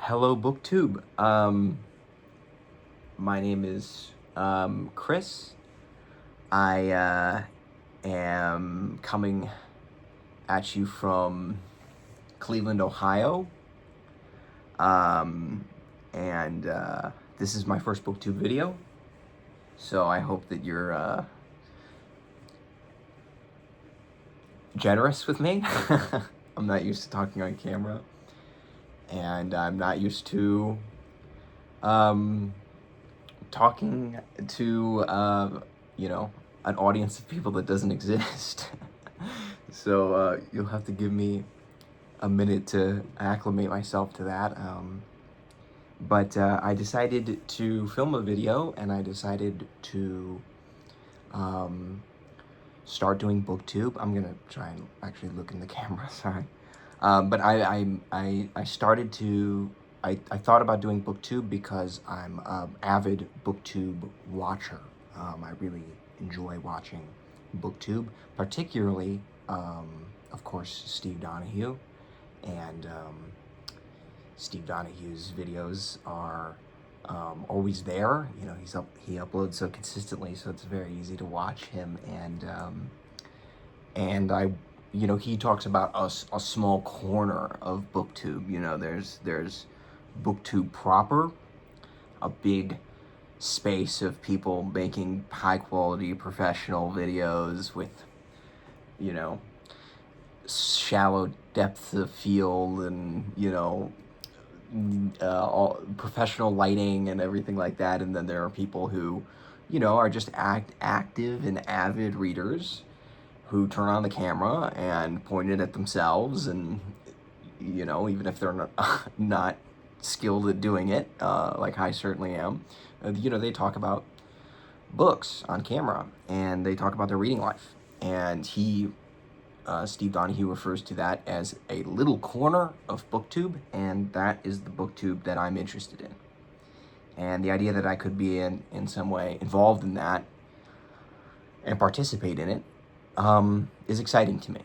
Hello, booktube. My name is Chris. I am coming at you from Cleveland, Ohio. And this is my first booktube video. So I hope that you're generous with me. I'm not used to talking on camera. And I'm not used to talking to an audience of people that doesn't exist. So you'll have to give me a minute to acclimate myself to that. But I decided to film a video, and I decided to start doing booktube. I'm gonna try and actually look in the camera. Sorry. But I started to, I thought about doing booktube because I'm an avid booktube watcher. I really enjoy watching booktube, particularly, of course, Steve Donahue. And Steve Donahue's videos are always there. You know, he uploads so consistently, so it's very easy to watch him. And he talks about a small corner of booktube. You know, there's booktube proper, a big space of people making high quality professional videos with, shallow depth of field and, all professional lighting and everything like that. And then there are people who, are just active and avid readers who turn on the camera and point it at themselves, and even if they're not skilled at doing it, like I certainly am, they talk about books on camera, and they talk about their reading life. And Steve Donahue refers to that as a little corner of booktube, and that is the booktube that I'm interested in. And the idea that I could be in some way involved in that and participate in it is exciting to me.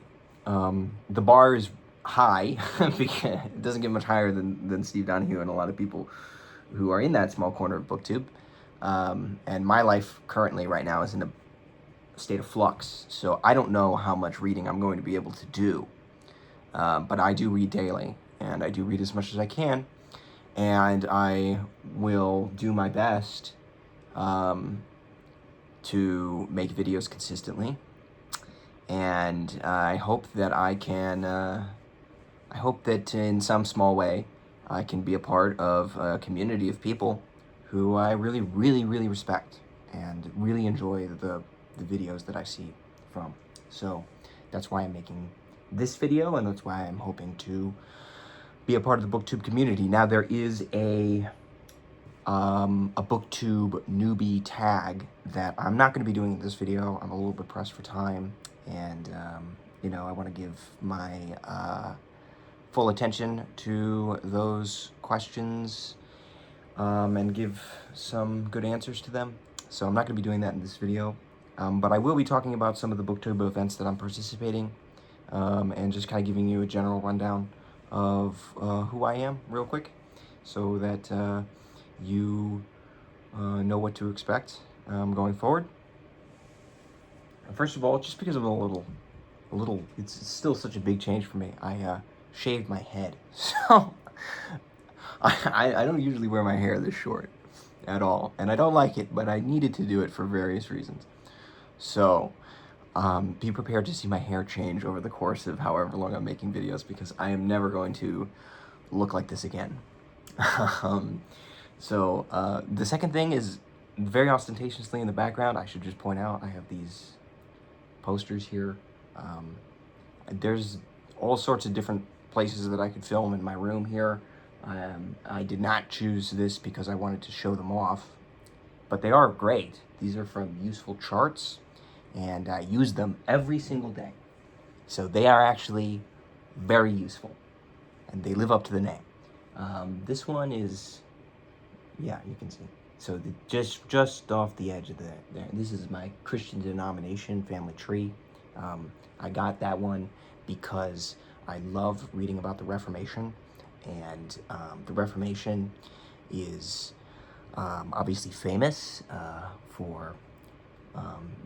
The bar is high because it doesn't get much higher than Steve Donahue and a lot of people who are in that small corner of booktube. And my life currently right now is in a state of flux, so I don't know how much reading I'm going to be able to do. But I do read daily, and I do read as much as I can, and I will do my best to make videos consistently. And I hope that I hope that in some small way, I can be a part of a community of people who I really, really, really respect and really enjoy the videos that I see from. So that's why I'm making this video, and that's why I'm hoping to be a part of the booktube community. Now, there is a booktube newbie tag that I'm not going to be doing in this video. I'm a little bit pressed for time, and I want to give my full attention to those questions and give some good answers to them. So I'm not going to be doing that in this video, but I will be talking about some of the booktube events that I'm participating, and just kind of giving you a general rundown of who I am real quick, so that you know what to expect going forward. First of all, just because I'm a little, it's still such a big change for me. I shaved my head, so I don't usually wear my hair this short at all, and I don't like it, but I needed to do it for various reasons. So be prepared to see my hair change over the course of however long I'm making videos, because I am never going to look like this again. So the second thing is, very ostentatiously in the background, I should just point out, I have these posters here. There's all sorts of different places that I could film in my room here. I did not choose this because I wanted to show them off, but they are great. These are from Useful Charts, and I use them every single day. So they are actually very useful, and they live up to the name. This one is, yeah, you can see. So just off the edge of there. This is my Christian denomination family tree. I got that one because I love reading about the Reformation, And the Reformation is obviously famous for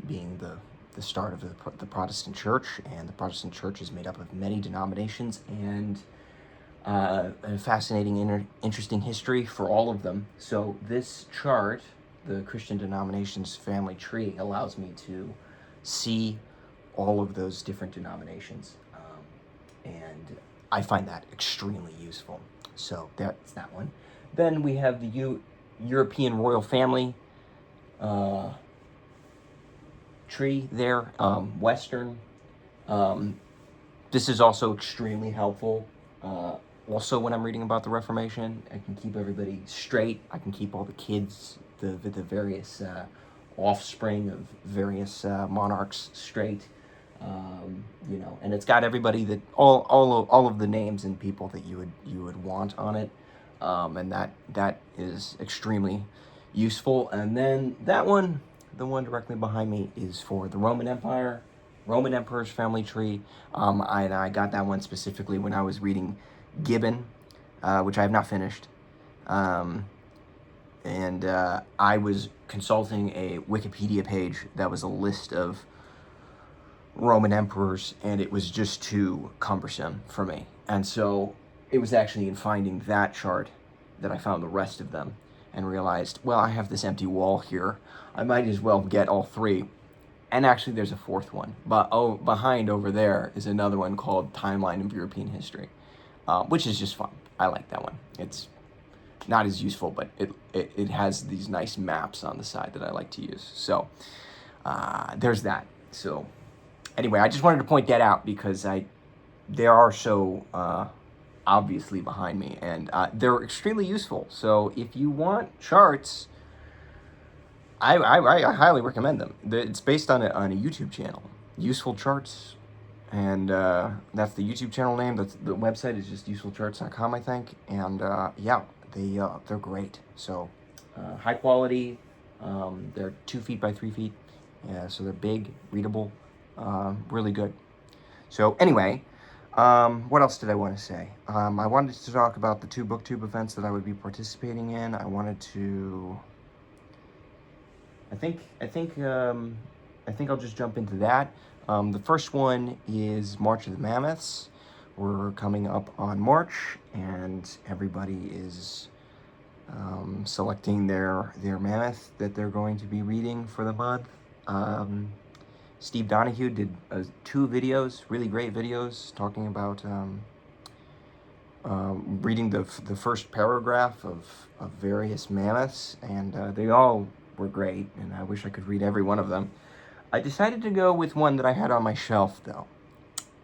being the start of the Protestant Church, and the Protestant Church is made up of many denominations, and a fascinating, interesting history for all of them. So this chart, the Christian denominations family tree, allows me to see all of those different denominations, and I find that extremely useful. So that's that one. Then we have the European royal family tree there, Western. This is also extremely helpful. Also, when I'm reading about the Reformation, I can keep everybody straight. I can keep all the kids, the various offspring of various monarchs straight. You know, and it's got everybody that all of the names and people that you would want on it, and that is extremely useful. And then that one, the one directly behind me, is for the Roman Empire, Roman Emperor's family tree. I got that one specifically when I was reading Gibbon, which I have not finished. And I was consulting a Wikipedia page that was a list of Roman emperors, and it was just too cumbersome for me. And so it was actually in finding that chart that I found the rest of them and realized, well, I have this empty wall here. I might as well get all three. And actually, there's a fourth one. But behind over there is another one called Timeline of European History, which is just fun. I like that one. It's not as useful, but it has these nice maps on the side that I like to use. So there's that. So anyway, I just wanted to point that out because they are so obviously behind me, and they're extremely useful. So if you want charts, I highly recommend them. It's based on a YouTube channel, Useful Charts, and that's the YouTube channel name. That's the website is just usefulcharts.com, I think. And yeah, they're great. So high quality. They're 2 feet by 3 feet. Yeah, so they're big, readable, really good. So anyway, what else did I want to say? I wanted to talk about the 2 booktube events that I would be participating in. I wanted to. I think I'll just jump into that. The first one is March of the Mammoths. We're coming up on March, and everybody is selecting their mammoth that they're going to be reading for the month. Steve Donahue did 2 videos, really great videos, talking about reading the first paragraph of various mammoths, and they all were great, and I wish I could read every one of them. I decided to go with one that I had on my shelf, though,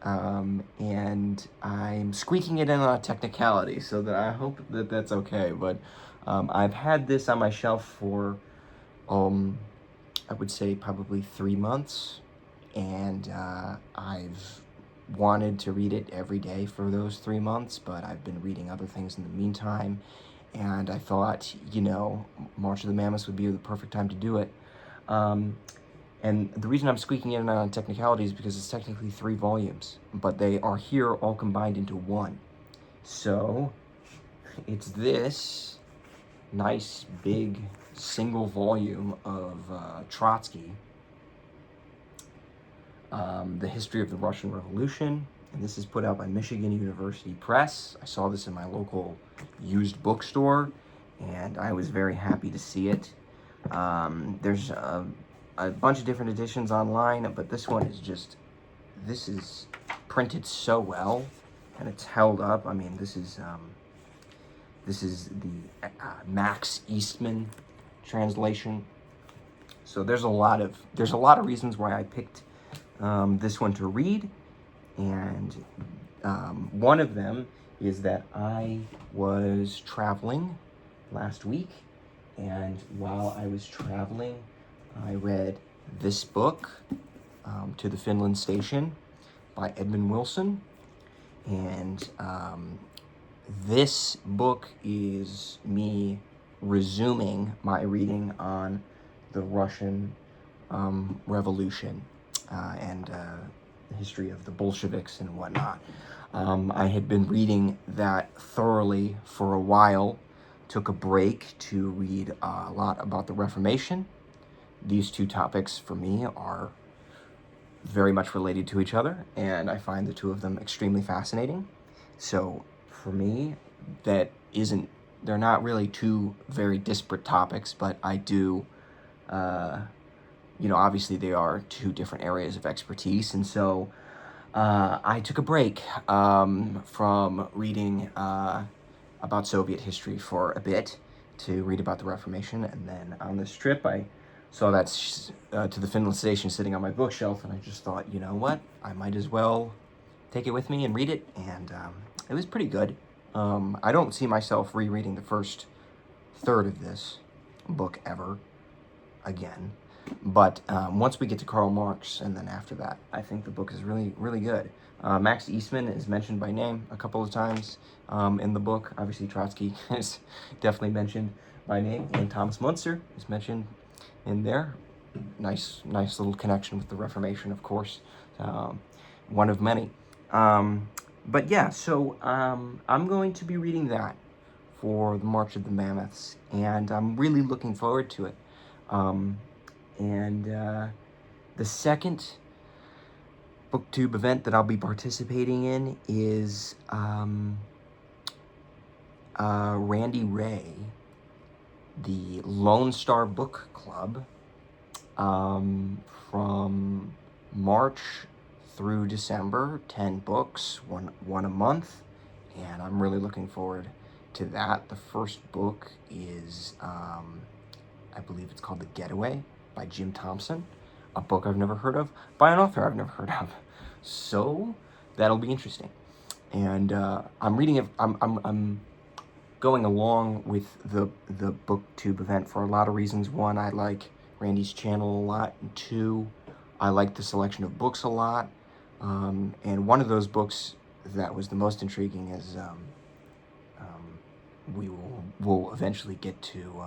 and I'm squeaking it in on a technicality, so that I hope that that's okay, but I've had this on my shelf for, I would say probably 3 months, and I've wanted to read it every day for those 3 months, but I've been reading other things in the meantime, and I thought, you know, March of the Mammoths would be the perfect time to do it. And the reason I'm squeaking in on technicality is because it's technically 3 volumes, but they are here all combined into one. So it's this nice big single volume of Trotsky, The History of the Russian Revolution, and this is put out by Michigan University Press. I saw this in my local used bookstore, and I was very happy to see it. There's a bunch of different editions online, but this one is just, this is printed so well, and it's held up. I mean, this is the Max Eastman translation. So there's a lot of reasons why I picked this one to read, and one of them is that I was traveling last week, and while I was traveling, I read this book, To the Finland Station, by Edmund Wilson, and this book is me resuming my reading on the Russian Revolution, and the history of the Bolsheviks and whatnot. I had been reading that thoroughly for a while, took a break to read a lot about the Reformation. These two topics for me are very much related to each other, and I find the two of them extremely fascinating. So for me, they're not really two very disparate topics, but I do, obviously they are two different areas of expertise, and so I took a break from reading about Soviet history for a bit to read about the Reformation, and then on this trip I saw that to the Finland station sitting on my bookshelf, and I just thought, you know what, I might as well take it with me and read it, and it was pretty good. I don't see myself rereading the first third of this book ever again. But once we get to Karl Marx, and then after that, I think the book is really, really good. Max Eastman is mentioned by name a couple of times in the book. Obviously, Trotsky is definitely mentioned by name, and Thomas Müntzer is mentioned in there. Nice little connection with the Reformation, of course. One of many. But yeah, so I'm going to be reading that for the March of the Mammoths, and I'm really looking forward to it. The second booktube event that I'll be participating in is Randy Ray, the Lone Star Book Club, from March through December, 10 books, one a month, and I'm really looking forward to that. The first book is, I believe it's called The Getaway by Jim Thompson, a book I've never heard of, by an author I've never heard of. So that'll be interesting. And I'm reading it. I'm going along with the booktube event for a lot of reasons. One, I like Randy's channel a lot, and two, I like the selection of books a lot. And one of those books that was the most intriguing is we'll eventually get to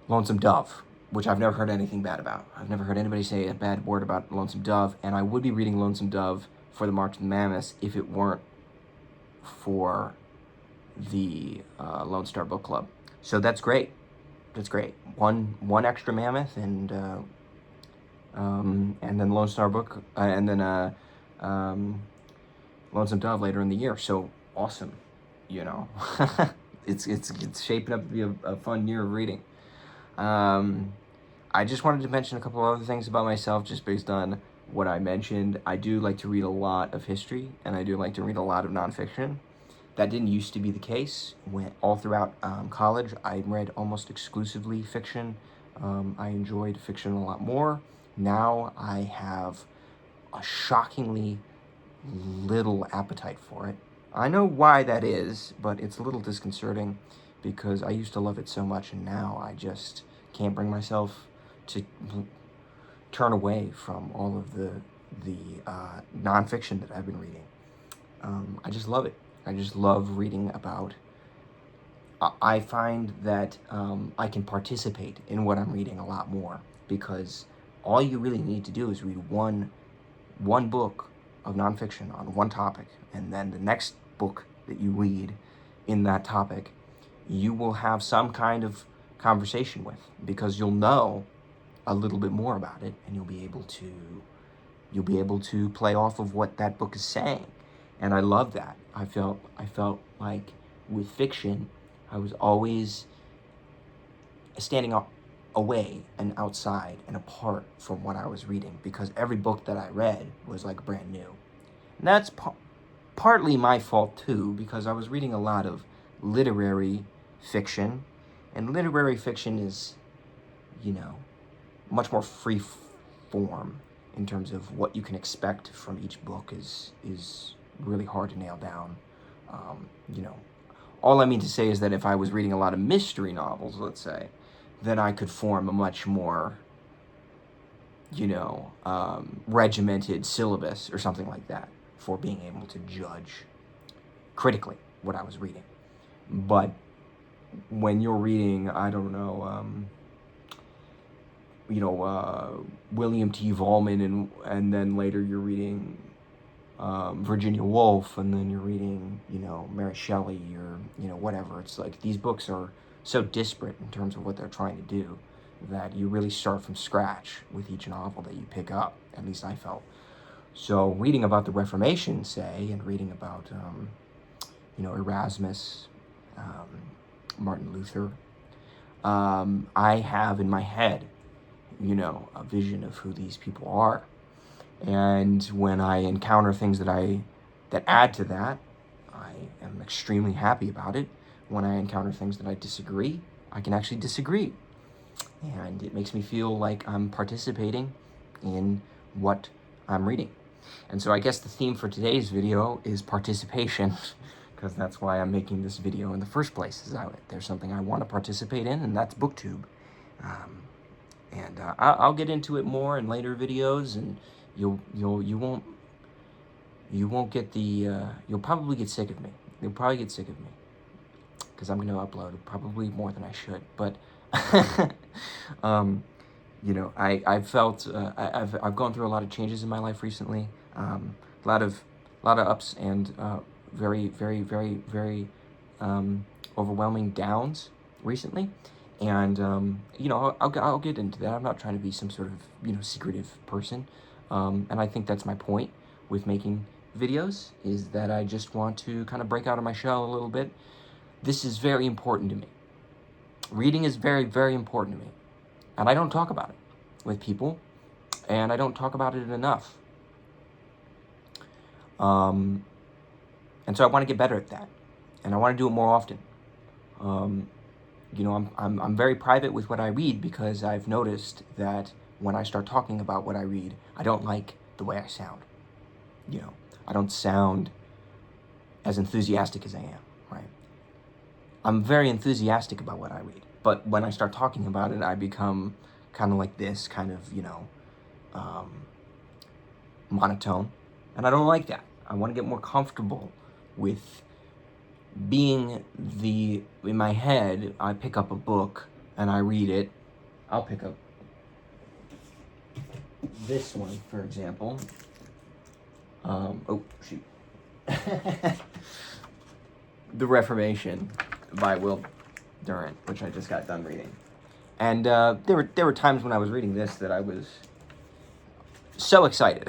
Lonesome Dove, which I've never heard anything bad about. I've never heard anybody say a bad word about Lonesome Dove, and I would be reading Lonesome Dove for the March of the Mammoths if it weren't for the Lone Star Book Club. So that's great. That's great. One extra mammoth, and then Lone Star Book, and then Lonesome Dove later in the year. So awesome, it's shaping up to be a fun year of reading. I just wanted to mention a couple other things about myself, just based on what I mentioned. I do like to read a lot of history, and I do like to read a lot of nonfiction. That didn't used to be the case. When all throughout college, I read almost exclusively fiction. I enjoyed fiction a lot more. Now I have a shockingly little appetite for it. I know why that is, but it's a little disconcerting because I used to love it so much, and now I just can't bring myself to turn away from all of the nonfiction that I've been reading. I just love it. I just love reading about. I find that I can participate in what I'm reading a lot more, because all you really need to do is read one book of nonfiction on one topic, and then the next book that you read in that topic, you will have some kind of conversation with, because you'll know a little bit more about it, and you'll be able to play off of what that book is saying. And I love that. I felt like with fiction, I was always standing up away and outside and apart from what I was reading, because every book that I read was like brand new. And that's partly my fault too, because I was reading a lot of literary fiction, and literary fiction is, much more free form in terms of what you can expect from each book is really hard to nail down. All I mean to say is that if I was reading a lot of mystery novels, let's say, then I could form a much more, regimented syllabus or something like that for being able to judge critically what I was reading. But when you're reading, I don't know, William T. Vollmann, and then later you're reading Virginia Woolf, and then you're reading, Mary Shelley, or, whatever. It's like these books are so disparate in terms of what they're trying to do that you really start from scratch with each novel that you pick up. At least I felt. So reading about the Reformation, say, and reading about, Erasmus, Martin Luther, I have in my head, a vision of who these people are. And when I encounter things that add to that, I am extremely happy about it. When I encounter things that I disagree, I can actually disagree. And it makes me feel like I'm participating in what I'm reading. And so I guess the theme for today's video is participation, because that's why I'm making this video in the first place. There's something I want to participate in, and that's booktube. I'll get into it more in later videos, and you won't get you'll probably get sick of me. You'll probably get sick of me, because I'm going to upload probably more than I should. But I've felt I've gone through a lot of changes in my life recently. A lot of ups and very, very, very, very overwhelming downs recently. And I'll get into that. I'm not trying to be some sort of secretive person. And I think that's my point with making videos, is that I just want to kind of break out of my shell a little bit. This is very important to me. Reading is very, very important to me. And I don't talk about it with people, and I don't talk about it enough. And so I want to get better at that, and I want to do it more often. I'm very private with what I read, because I've noticed that when I start talking about what I read, I don't like the way I sound. I don't sound as enthusiastic as I am, right? I'm very enthusiastic about what I read, but when I start talking about it, I become kind of like this, kind of, monotone, and I don't like that. I want to get more comfortable with being in my head. I pick up a book and I read it. I'll pick up this one, for example. Oh, shoot. The Reformation by Will Durant, which I just got done reading. And there were times when I was reading this that I was so excited.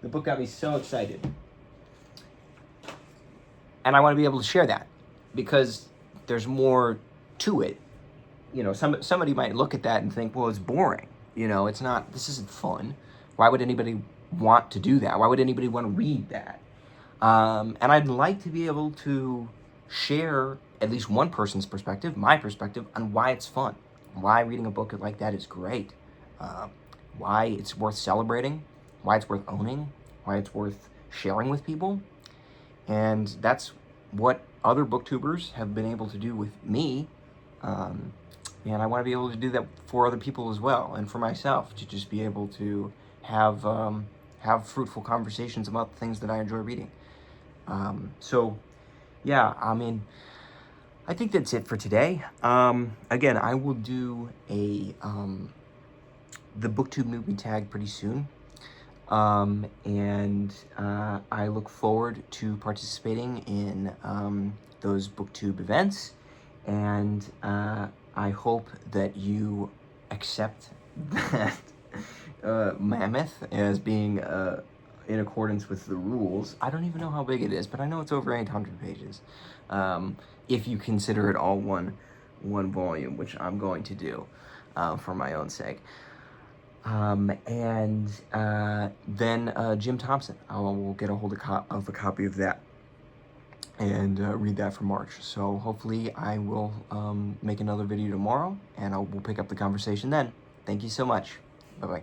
The book got me so excited. And I want to be able to share that, because there's more to it. Somebody might look at that and think, well, it's boring. It's not, this isn't fun. Why would anybody want to do that? Why would anybody want to read that? And I'd like to be able to share at least one person's perspective, my perspective, on why it's fun, why reading a book like that is great, why it's worth celebrating, why it's worth owning, why it's worth sharing with people. And that's what other booktubers have been able to do with me. And I want to be able to do that for other people as well, and for myself, to just be able to have fruitful conversations about the things that I enjoy reading. So, yeah, I think that's it for today. Again, I will do the booktube movie tag pretty soon. And I look forward to participating in those booktube events, and I hope that you accept that Mammoth as being in accordance with the rules. I don't even know how big it is, but I know it's over 800 pages. If you consider it all one volume, which I'm going to do for my own sake. Then Jim Thompson. I will get a hold of a copy of that and read that for March. So hopefully I will make another video tomorrow, and we'll pick up the conversation then. Thank you so much. Bye-bye.